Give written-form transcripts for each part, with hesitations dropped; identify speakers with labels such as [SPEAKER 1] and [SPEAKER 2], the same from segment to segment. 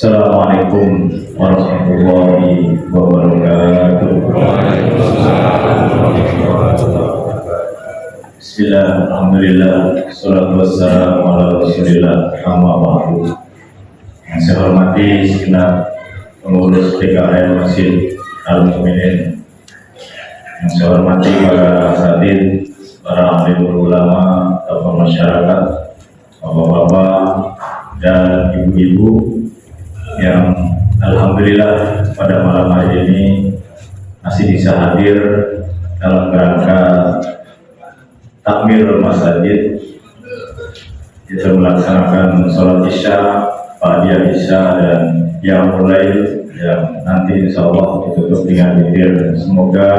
[SPEAKER 1] Assalamualaikum warahmatullahi wabarakatuh. Bismillah, alhamdulillah, salatu wassalamu ala rasulillah, amma ba'du. Yang saya hormati segenap pengurus PKM Masjid Al-Mu'minin, yang saya hormati para asatidz, para alim ulama, tokoh masyarakat, bapak-bapak dan ibu-ibu yang alhamdulillah pada malam hari ini masih bisa hadir dalam rangka takmir masjid. Kita melaksanakan sholat isya, ba'da isya dan yang mulai yang nanti insya Allah ditutup dengan zikir. Semoga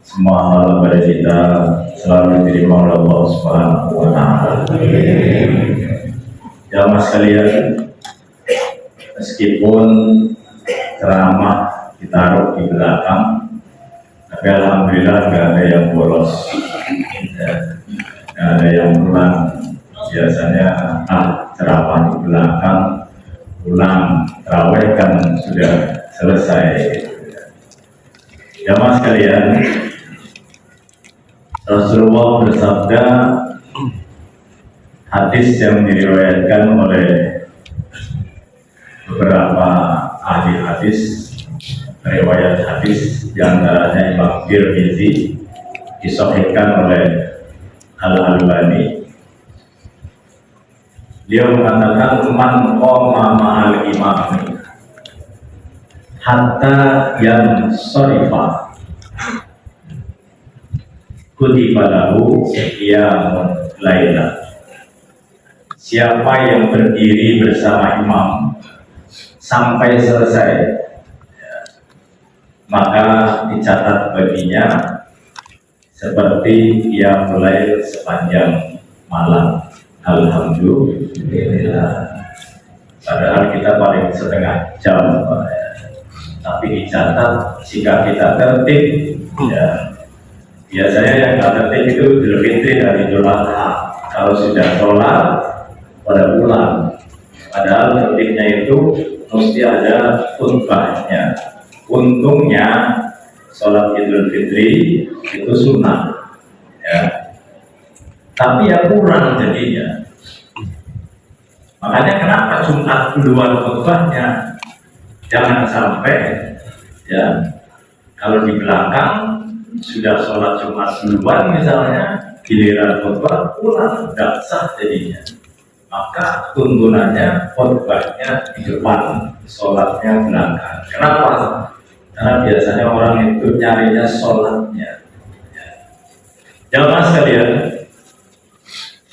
[SPEAKER 1] semua amal ibadah kita selalu diterima oleh Allah Subhanahu wa Ta'ala. Jamaah sekalian, meskipun ceramah ditaruh di belakang, tapi alhamdulillah nggak ada yang bolos, nggak ada yang pulang. Biasanya ceramah di belakang, pulang tarawih kan sudah selesai. Jamaah sekalian, Rasulullah bersabda, hadis yang diriwayatkan oleh beberapa ahli hadis, riwayat hadis diantaranya Imam Tirmidzi, disahihkan oleh Al-Albani. Dia mengatakan, man qama ma'al imam hatta yang sharifa kutiba lahu qiyamun laila. Siapa yang berdiri bersama imam sampai selesai, maka dicatat baginya seperti ia mulai sepanjang malam. Alhamdulillah. Padahal kita paling setengah jam, tapi dicatat jika kita tertib. Biasanya yang nggak tertib itu Idul Fitri dan Idul Adha. Kalau sudah sholat pada pulang. Padahal tertibnya itu mesti ada khutbahnya. Untungnya sholat Idul Fitri itu sunnah, ya. Tapi ya kurang jadinya. Makanya kenapa Jumat duluan khutbahnya? Jangan sampai ya kalau di belakang sudah sholat Jumat duluan misalnya, giliran khutbah pulang, tidak sah jadinya. Maka tuntunannya khutbahnya di depan, sholatnya belakang. Kenapa? Karena biasanya orang itu nyarinya sholatnya. Jamaah sekalian,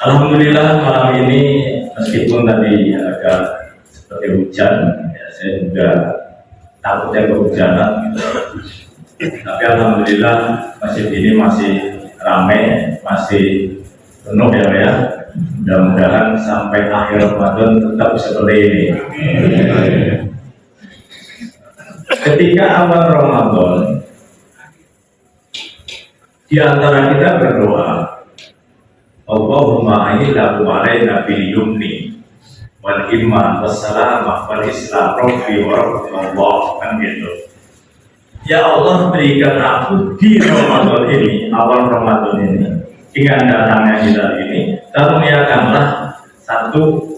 [SPEAKER 1] alhamdulillah malam ini meskipun tadi agak seperti hujan, ya, saya juga takutnya kehujanan, tapi alhamdulillah masjid ini masih ramai, masih penuh ya. Mudah-mudahan sampai akhir Ramadan tetap seperti ini. Ketika awal Ramadan, di antara kita berdoa, Allahumma a'inna alaina bil yumni wal iman wassalamah wal islam rabbi wa rabbillah, kan gitu. Ya Allah, berikan aku di Ramadan ini, awal Ramadan ini, dengan datangnya hilal ini, karuniakanlah satu,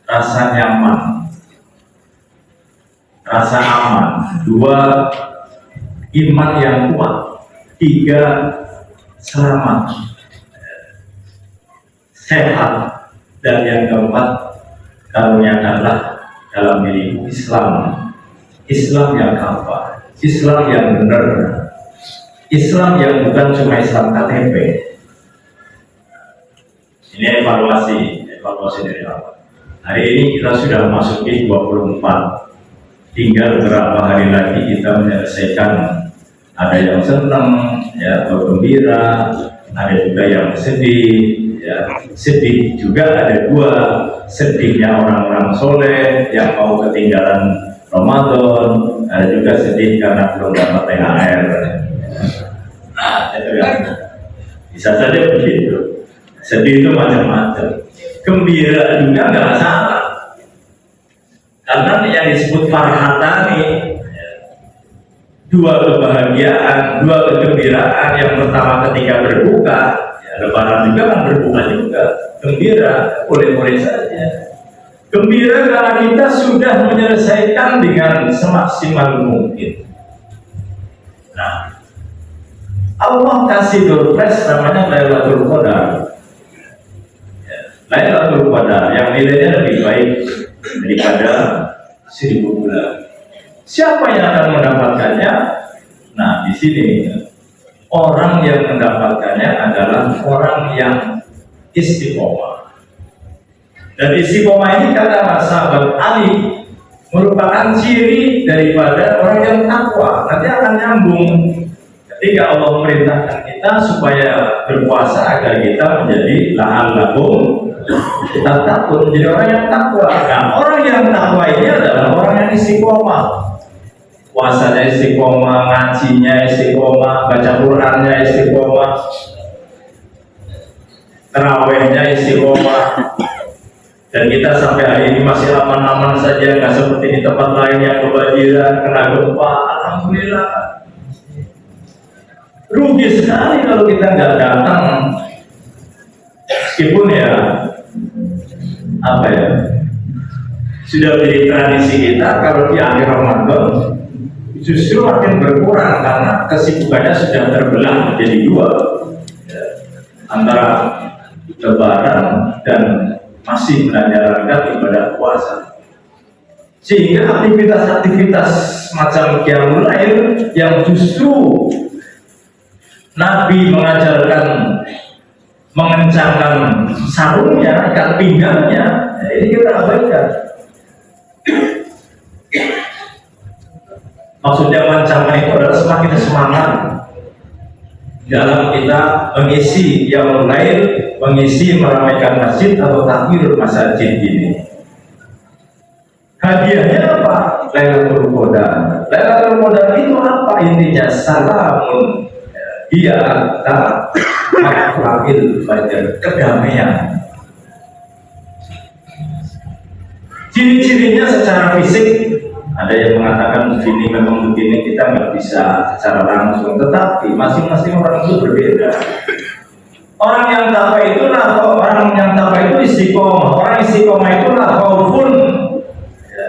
[SPEAKER 1] rasa nyaman, rasa aman, dua, iman yang kuat, tiga, selamat, sehat, dan yang keempat, karuniakanlah dalam diri Islam yang kafah, Islam yang benar, Islam yang bukan cuma Islam KTP. Ini evaluasi dari awal. Hari ini kita sudah memasuki 24. Tinggal beberapa hari lagi kita menyelesaikan. Ada yang senang, ya, atau gembira, ada juga yang sedih, ya. Sedih juga ada dua, sedihnya orang-orang soleh yang mau ketinggalan Ramadan, ada juga sedih karena belum dapat THR. Itu kan bisa saja begitu. Sedih itu macam-macam. Gembira juga nggak salah. Karena yang disebut farhatani, dua kebahagiaan, dua kegembiraan. Yang pertama ketika berbuka, ya, lebaran juga kan berbuka juga, gembira, boleh-boleh saja. Gembira karena kita sudah menyelesaikan dengan semaksimal mungkin. Nah, Allah kasih doorpress namanya Lailatul Qadar. Ya, Lailatul Qadar yang nilainya lebih baik daripada 1000 bulan. Siapa yang akan mendapatkannya? Nah, di sini orang yang mendapatkannya adalah orang yang istiqomah. Dan istiqomah ini kata sahabat Ali merupakan ciri daripada orang yang takwa. Nanti akan nyambung ketika Allah memerintahkan kita supaya berpuasa agar kita menjadi la'allakum tattaqun, menjadi orang yang takwa. Nah, orang yang takwa ini adalah orang yang istiqomah. Puasanya istiqomah, ngajinya istiqomah, baca Qur'annya istiqomah, tarawihnya istiqomah. Dan kita sampai hari ini masih aman-aman saja, nggak seperti di tempat lain yang kebanjiran, kena gempa. Alhamdulillah. Rugi sekali kalau kita nggak datang. Meskipun ya, apa ya, sudah menjadi tradisi kita kalau di akhir Ramadan justru makin berkurang karena kesibukannya sudah terbelah menjadi dua, ya, antara Lebaran dan masih menjalankan ibadah puasa, sehingga aktivitas-aktivitas macam qiyamul lail yang justru Nabi mengajarkan mengencangkan sarungnya, ikat pinggangnya, ini kita abaikan. Maksudnya mengencangkan itu adalah semakin semangat dalam kita mengisi qiyamul lail, mengisi meramaikan masjid atau takbir masjid ini. Hadiahnya apa? Lailatul Qadar. Lailatul Qadar itu apa intinya? Salamun dia antara makhlukil fajar, kedamaian. Ciri-cirinya secara fisik ada yang mengatakan begini, memang begini, kita nggak bisa secara langsung, tetapi masing-masing orang itu berbeda. Orang yang takwa itu istiqomah. Orang istiqomah itu khaufun, ya,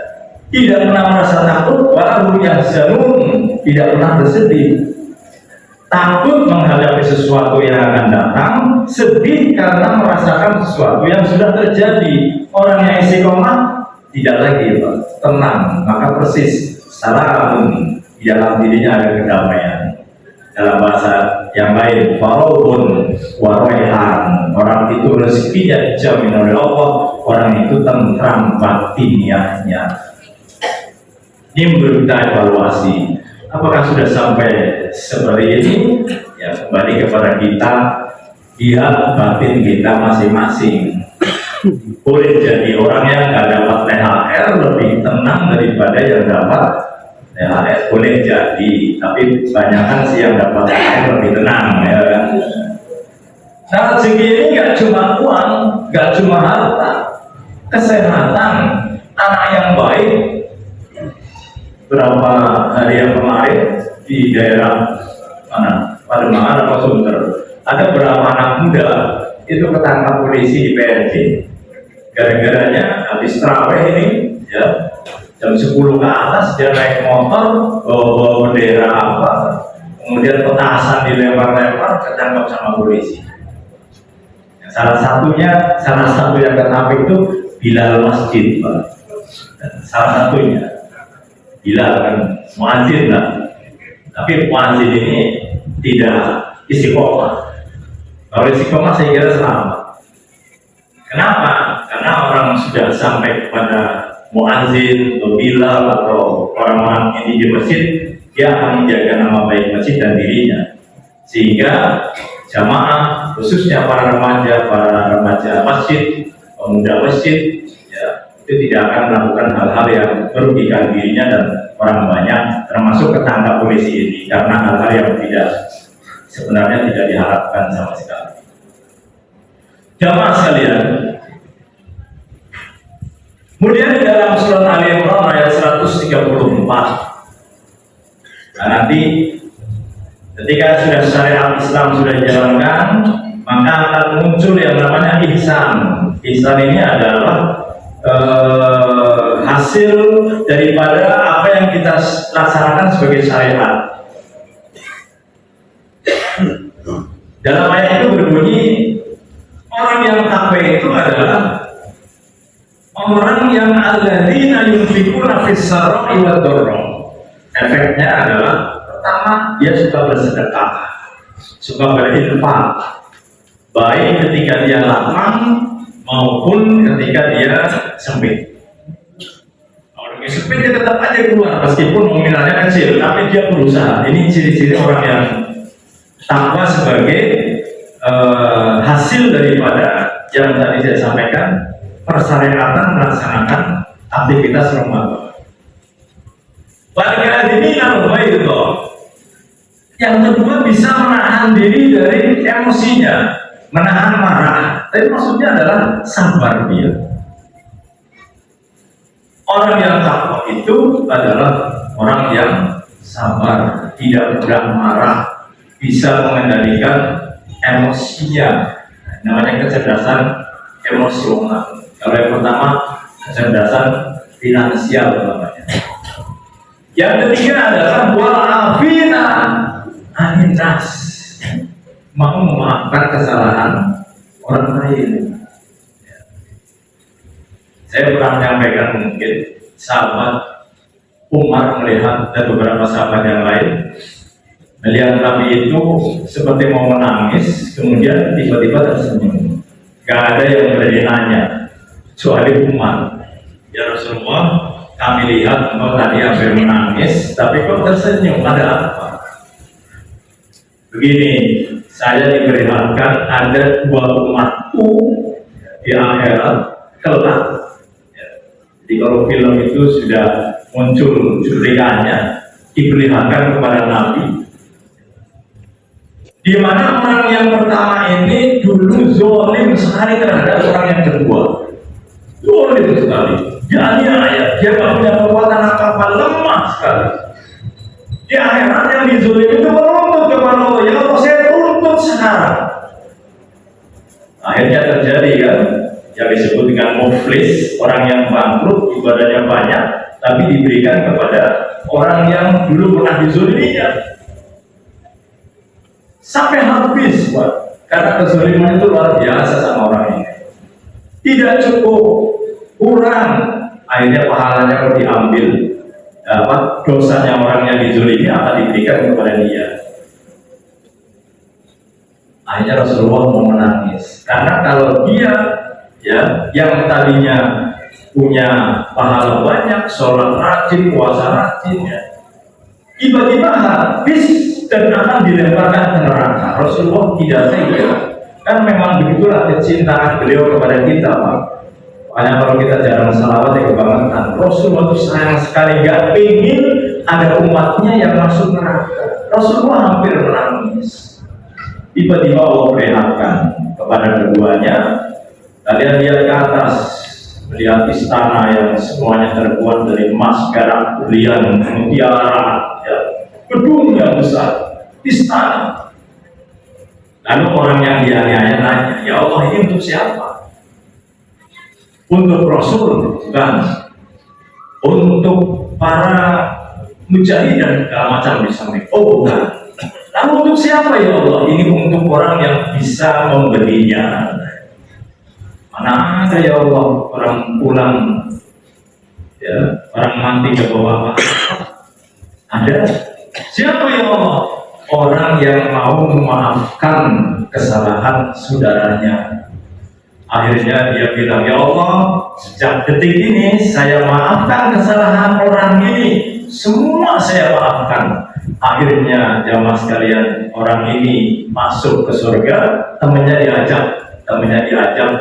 [SPEAKER 1] tidak pernah merasa takut, walau yahzanun, tidak pernah bersedih. Takut menghadapi sesuatu yang akan datang, sedih karena merasakan sesuatu yang sudah terjadi. Orang yang istiqomah tidak lagi tenang, maka persis salamun, di dalam dirinya ada kedamaian. Dalam bahasa yang lain, farahun waraihan, orang itu rezekinya dijamin oleh Allah, orang itu tentram batiniahnya. Ini berita evaluasi. Apakah sudah sampai seperti ini? Ya, kembali kepada kita, lihat batin kita masing-masing. Boleh jadi orang yang nggak dapat THR lebih tenang daripada yang dapat THR, boleh jadi, tapi kebanyakan sih yang dapat THR lebih tenang, ya kan? Nah, rezeki ini nggak cuma uang, nggak cuma harta, kesehatan, anak yang baik. Berapa hari yang kemarin di daerah mana, Pademangan atau Sunter, ada berapa anak muda itu ketangkap polisi di PNJ. Gara-garanya habis tarawih ini, ya, jam 10 ke atas dia naik motor bawa bendera apa, kemudian petasan dilempar-lempar, ketangkap sama polisi. Salah satu yang ketangkap itu Bilal Masjid, Pak. Salah satunya Bilal kan muadzin lah, tapi muadzin ini tidak istiqomah. Kalau istiqomah saya kira selamat. Kenapa? Karena orang sudah sampai kepada muadzin atau Bilal atau orang-orang ini di masjid, dia akan menjaga nama baik masjid dan dirinya, sehingga jamaah, khususnya para remaja masjid, pemuda masjid, ya, itu tidak akan melakukan hal-hal yang merugikan dirinya dan orang banyak, termasuk ketangkap polisi ini, karena hal-hal yang sebenarnya tidak diharapkan sama sekali. Jamaah sekalian, Kemudian di dalam surat Ali Imran ayat 134, nah, nanti ketika sudah syariat Islam sudah dijalankan, maka akan muncul yang namanya ihsan. Ihsan ini adalah hasil daripada apa yang kita laksanakan sebagai syariat. Dalam ayat itu berbunyi, orang yang takwa itu adalah orang yang alladzina yunfikuna fis sarai wad dharra. Efeknya adalah pertama, dia suka bersedekah, suka berinfak, baik ketika dia lapang maupun ketika dia sempit. Kalau lagi sempit dia tetap aja keluar, meskipun nominalnya kecil, tapi dia berusaha. Ini ciri-ciri orang yang takwa sebagai hasil daripada yang tadi saya sampaikan, persyariatan melaksanakan aktivitas Ramadan. Yang kedua, bisa menahan diri dari emosinya, menahan marah. Tapi maksudnya adalah sabar dia. Orang yang takwa itu adalah orang yang sabar, tidak mudah marah, bisa mengendalikan emosinya. Namanya kecerdasan emosional. Kalau yang pertama, kecerdasan finansial namanya. Yang ketiga adalah wa'afina anin nas, mau memaafkan kesalahan orang lain. Saya pernah menyampaikan, mungkin sahabat Umar melihat dan beberapa sahabat yang lain melihat Nabi itu seperti mau menangis, kemudian tiba-tiba tersenyum. Gak ada yang berani nanya, kecuali Umar. Ya Rasulullah, kami lihat engkau tadi hampir menangis, tapi kok tersenyum, ada apa? Begini, saya diperlihatkan ada dua umatku di akhirat kelak. Jadi kalau film itu sudah muncul cuplikannya, diperlihatkan kepada Nabi, di mana orang yang pertama ini dulu zolim sekali terhadap orang yang kedua. Zolim sekali, dia aniaya, dia gak punya kekuatan apa-apa, lemah sekali. Di akhirat yang dizolim itu menuntut kepada Allah, ya Allah saya tuntut sekarang. Akhirnya terjadi kan, yang disebut dengan muflis, orang yang bangkrut, ibadahnya banyak, tapi diberikan kepada orang yang dulu pernah dizoliminya. Sampai habis, Pak. Karena kezaliman itu luar biasa sama orang ini. Tidak cukup, kurang. Akhirnya pahalanya kalau diambil, dapat dosanya orang yang dizalimi akan diberikan kepada dia. Akhirnya Rasulullah mau menangis. Karena kalau dia, ya, yang tadinya punya pahala banyak, sholat rajin, puasa rajin, ya, tiba-tiba habis dan akan dilemparkan ke neraka. Rasulullah tidak tega. Kan memang begitulah kecintaan beliau kepada kita, Pak. Makanya kalau kita jarang salawat ya kebangetan. Rasulullah itu sayang sekali, gak ingin ada umatnya yang masuk neraka. Rasulullah hampir menangis. Tiba-tiba Allah perlihatkan kepada keduanya. Kalian lihat ke atas, melihat istana yang semuanya terbuat dari emas, perak, berlian, mutiara, ya. Gedung yang besar, istana. Lalu orang yang dianiaya nanya, ya Allah ini untuk siapa? Untuk Rasul, bukan. Untuk para mujahid dan segala macam di samping. Oh bukan. Lalu untuk siapa ya Allah? Ini untuk orang yang bisa membelinya. Mana ada ya Allah orang pulang, ya, orang mati ke bawah. Ada. Siapa ya Allah? Orang yang mau memaafkan kesalahan saudaranya. Akhirnya dia bilang, ya Allah, sejak detik ini saya maafkan kesalahan orang ini. Semua saya maafkan. Akhirnya jamaah sekalian, orang ini masuk ke surga, temannya diajak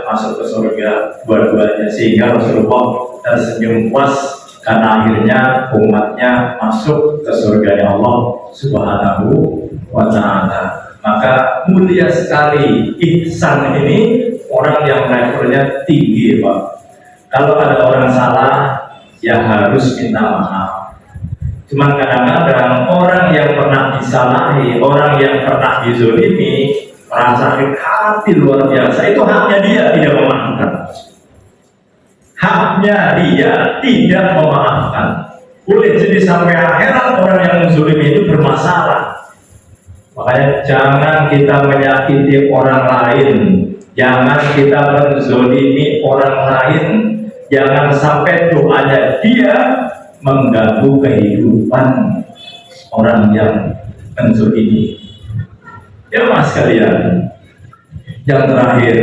[SPEAKER 1] masuk ke surga dua-duanya, sehingga Rasulullah tersenyum puas karena akhirnya umatnya masuk ke surganya Allah Subhanahu wa ta'ala. Maka mulia sekali ihsan ini, orang yang levelnya tinggi, Pak. Kalau ada orang salah, ya harus minta maaf. Cuman kadang-kadang orang yang pernah disalahi, orang yang pernah dizolimi, merasa sakit hati luar biasa. Itu haknya dia tidak memaafkan. Haknya dia tidak memaafkan. Boleh jadi sampai akhirat orang yang menzolimi itu bermasalah. Makanya jangan kita menyakiti orang lain, jangan kita menzolimi orang lain, jangan sampai doanya dia mengganggu kehidupan orang yang menzolimi. Ya mas kalian, yang terakhir,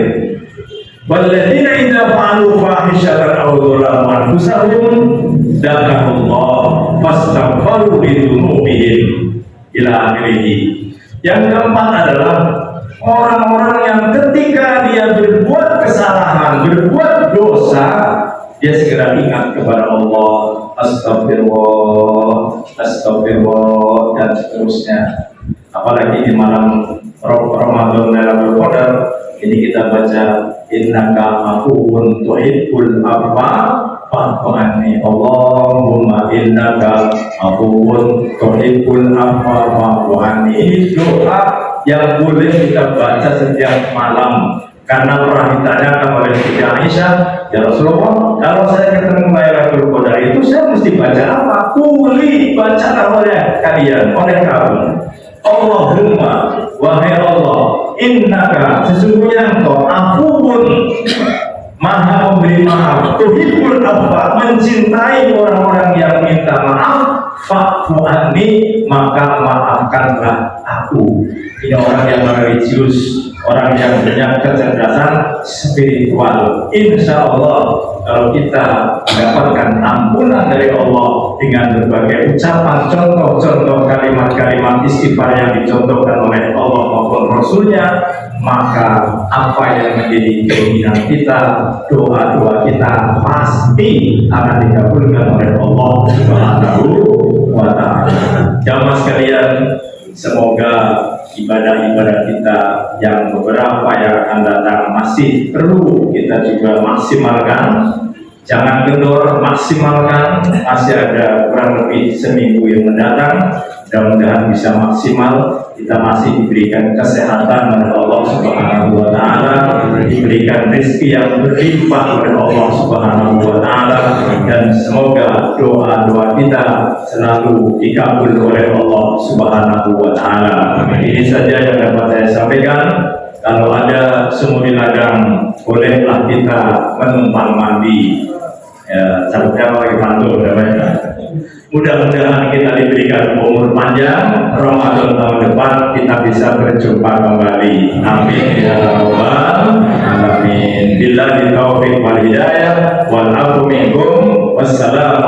[SPEAKER 1] walladzina idza fa'alu fahishatan aw dzalamu anfusahum dzakarullah fastaghfaru lidzunubihim ila akhirih. Yang keempat adalah orang-orang yang ketika dia berbuat kesalahan, berbuat dosa, dia segera ingat kepada Allah, astagfirullah, astagfirullah, dan seterusnya. Apalagi di malam Ramadan Lailatul Qadar ini kita baca innaka afuwun tuhibbul afwa fa'fu anni. Allahumma innaka afuwun tuhibbul afwa fa'fu anni. Ini doa yang boleh kita baca setiap malam. Karena pernah ditanyakan oleh Siti Aisyah, ya Rasulullah, kalau saya ketemu Lailatul Qadar itu saya mesti baca apa? Kuli baca oleh kalian, oleh kamu. Allahumma, wahai Allah, innaka sesungguhnya engkau afuun, maha memberi maaf, tuhibbul afwa, mencintai orang-orang yang minta maaf, fa'fu anni, maka maafkanlah aku. Ini orang yang religius, orang yang punya kecerdasan spiritual. Insya Allah kalau kita mendapatkan ampunan dari Allah dengan berbagai ucapan, contoh-contoh kalimat-kalimat istighfar yang dicontohkan oleh Allah maupun Rasulnya, maka apa yang menjadi keinginan kita, doa-doa kita pasti akan dikabulkan oleh Allah Subhanahu wa Ta'ala. Jamaah sekalian, semoga ibadah-ibadah kita yang beberapa yang akan datang masih perlu kita juga maksimalkan. Jangan kendor, maksimalkan. Masih ada kurang lebih seminggu yang mendatang. Mudah-mudahan bisa maksimal. Kita masih diberikan kesehatan oleh Allah Subhanahu wa Ta'ala, diberikan rezeki yang berlimpah oleh Allah Subhanahu wa Ta'ala, dan semoga doa-doa kita selalu dikabul oleh Allah Subhanahu wa Ta'ala. Ini saja yang dapat saya sampaikan. Kalau ada sumur di ladang, bolehlah kita menumpang mandi. Ya, sampai lagi pantul, mudah-mudahan kita diberikan umur panjang, Ramadan tahun depan kita bisa berjumpa kembali. Amin ya rabbal alamin. Billahi taufiq wal hidayah wal afu minkum. Wassalam.